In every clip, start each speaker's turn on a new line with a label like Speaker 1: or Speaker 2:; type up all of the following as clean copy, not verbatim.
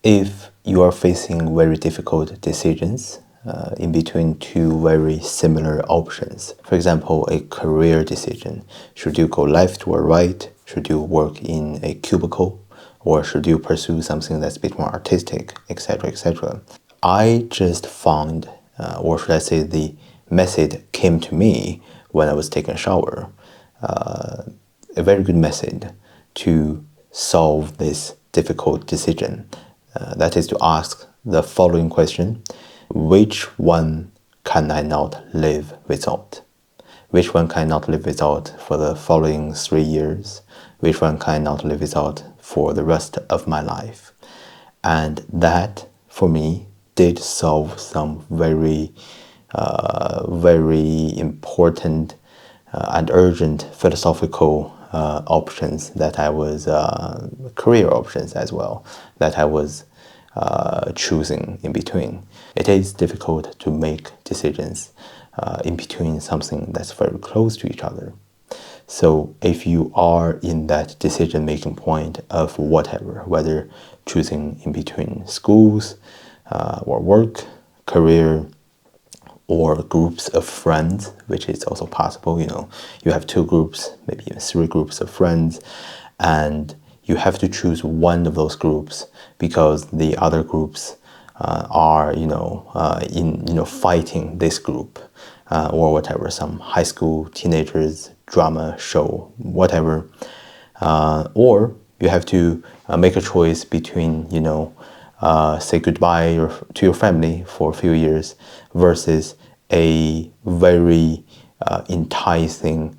Speaker 1: If you are facing very difficult decisions in between two very similar options, for example, a career decision, should you go left or right? Should you work in a cubicle? Or should you pursue something that's a bit more artistic, etc., etc.? I just found, or should I say, the method came to me when I was taking a shower. A very good method to solve this difficult decision. That is to ask the following question: which one can I not live without? Which one can I not live without for the following 3 years? Which one can I not live without for the rest of my life? And that, for me, did solve some very important and urgent philosophical options that I was, career options as well, that I was choosing in between. It is difficult to make decisions in between something that's very close to each other. So if you are in that decision-making point of whatever, whether choosing in between schools or work, career, or groups of friends, which is also possible, you have 2 groups, maybe even 3 groups of friends, and you have to choose one of those groups because the other groups are, fighting this group or whatever, some high school teenagers drama show, whatever, or you have to make a choice between, say goodbye to your family for a few years versus a very enticing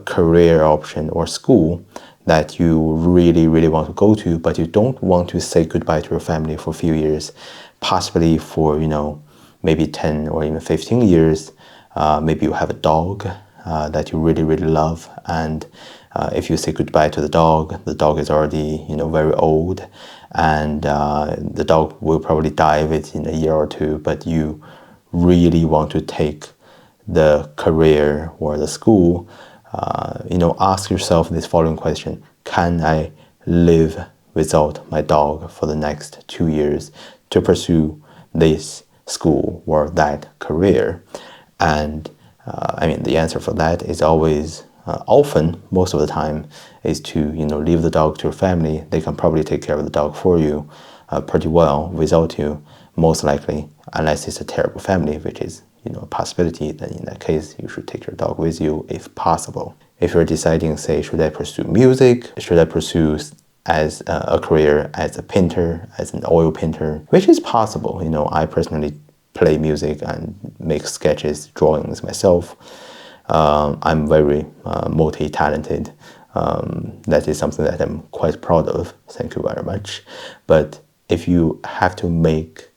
Speaker 1: career option or school that you really, really want to go to, but you don't want to say goodbye to your family for a few years, possibly for, maybe 10 or even 15 years. Maybe you have a dog that you really, really love, and if you say goodbye to the dog is already, very old, and the dog will probably die within a year or 2, but you really want to take the career or the school. Ask yourself this following question: can I live without my dog for the next 2 years to pursue this school or that career? And the answer for that is always, often, most of the time, is to, leave the dog to your family. They can probably take care of the dog for you pretty well without you, most likely, unless it's a terrible family, which is, a possibility. Then in that case, you should take your dog with you if possible. If you're deciding, say, should I pursue music? Should I pursue as a career as a painter, as an oil painter? Which is possible. I personally play music and make sketches, drawings myself. I'm very multi-talented. That is something that I'm quite proud of. Thank you very much. But if you have to make,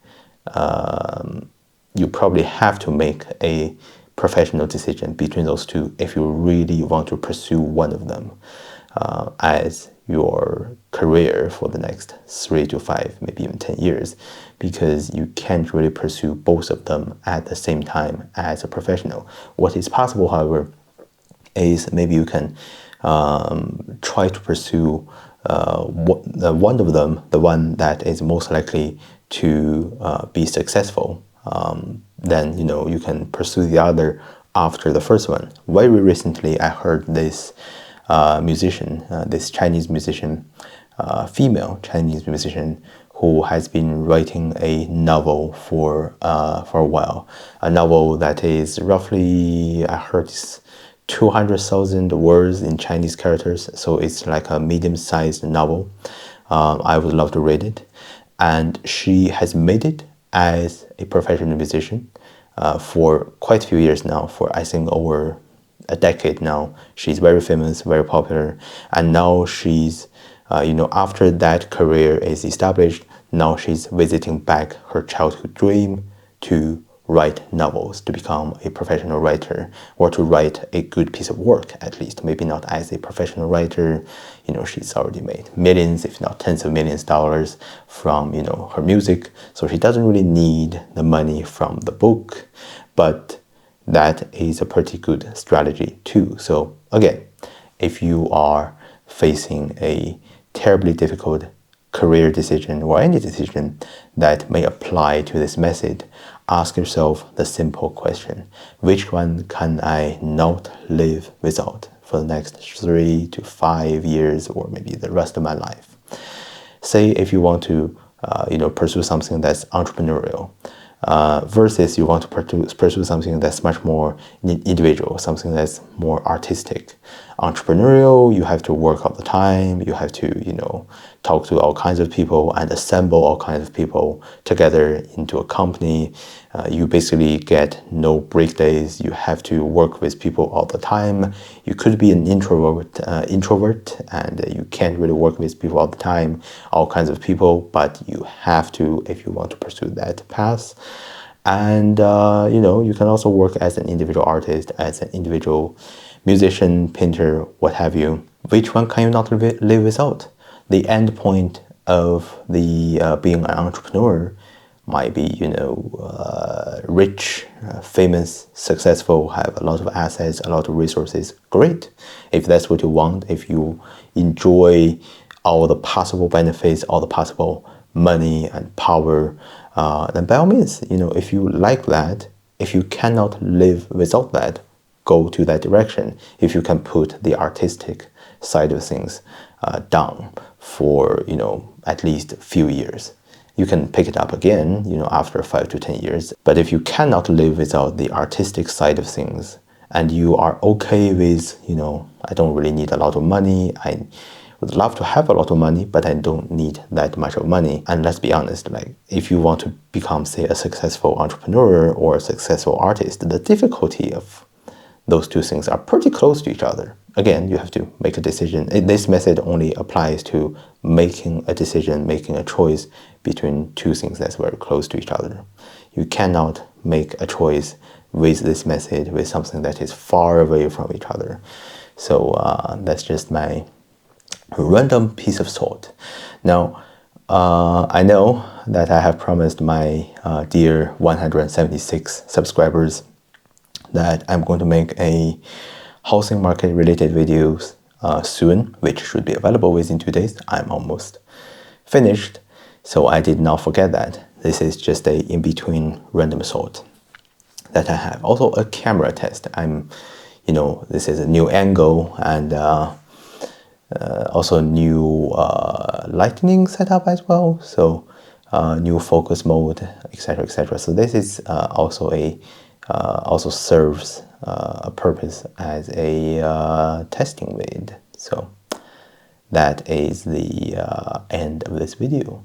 Speaker 1: you probably have to make a professional decision between those two if you really want to pursue one of them as your career for the next 3 to 5, maybe even 10 years, because you can't really pursue both of them at the same time as a professional. What is possible, however, is maybe you can try to pursue one of them, the one that is most likely to be successful. Then you can pursue the other after the first one. Very recently, I heard this musician, this Chinese musician, female Chinese musician, who has been writing a novel for a while. A novel that is roughly, I heard, 200,000 words in Chinese characters, so it's like a medium-sized novel. I would love to read it. And she has made it as a professional musician for quite a few years now, for I think over a decade now. She's very famous, very popular, and now she's, after that career is established, now she's visiting back her childhood dream to write novels, to become a professional writer, or to write a good piece of work, at least. Maybe not as a professional writer. She's already made millions, if not tens of millions of dollars from, her music. So she doesn't really need the money from the book, but that is a pretty good strategy too. So again, if you are facing a terribly difficult career decision or any decision that may apply to this method, ask yourself the simple question: which one can I not live without for the next 3 to 5 years, or maybe the rest of my life? Say if you want to pursue something that's entrepreneurial, versus you want to pursue something that's much more individual, something that's more artistic. Entrepreneurial, you have to work all the time, you have to talk to all kinds of people and assemble all kinds of people together into a company. You basically get no break days. You have to work with people all the time. You could be an introvert, and you can't really work with people all the time, all kinds of people, but you have to if you want to pursue that path. And you can also work as an individual artist, as an individual musician, painter, what have you. Which one can you not live without? The end point of the being an entrepreneur might be rich, famous, successful, have a lot of assets, a lot of resources. Great. If that's what you want, if you enjoy all the possible benefits, all the possible money and power, then by all means, if you like that, if you cannot live without that, go to that direction. If you can put the artistic side of things down for at least a few years, you can pick it up again after 5 to 10 years. But if you cannot live without the artistic side of things, and you are okay with I don't really need a lot of money, I would love to have a lot of money, but I don't need that much of money. And let's be honest, like if you want to become, say, a successful entrepreneur or a successful artist, the difficulty of those two things are pretty close to each other. Again, you have to make a decision. This method only applies to making a decision, making a choice between two things that's very close to each other. You cannot make a choice with this method with something that is far away from each other. So that's just my random piece of thought. Now, I know that I have promised my dear 176 subscribers that I'm going to make a housing market related videos soon, which should be available within 2 days. I'm almost finished, so I did not forget that. This is just a in-between random thought that I have. Also a camera test. This is a new angle and also new lighting setup as well. So new focus mode, etc., etc. So this is also serves a purpose as a testing vid. So that is the end of this video.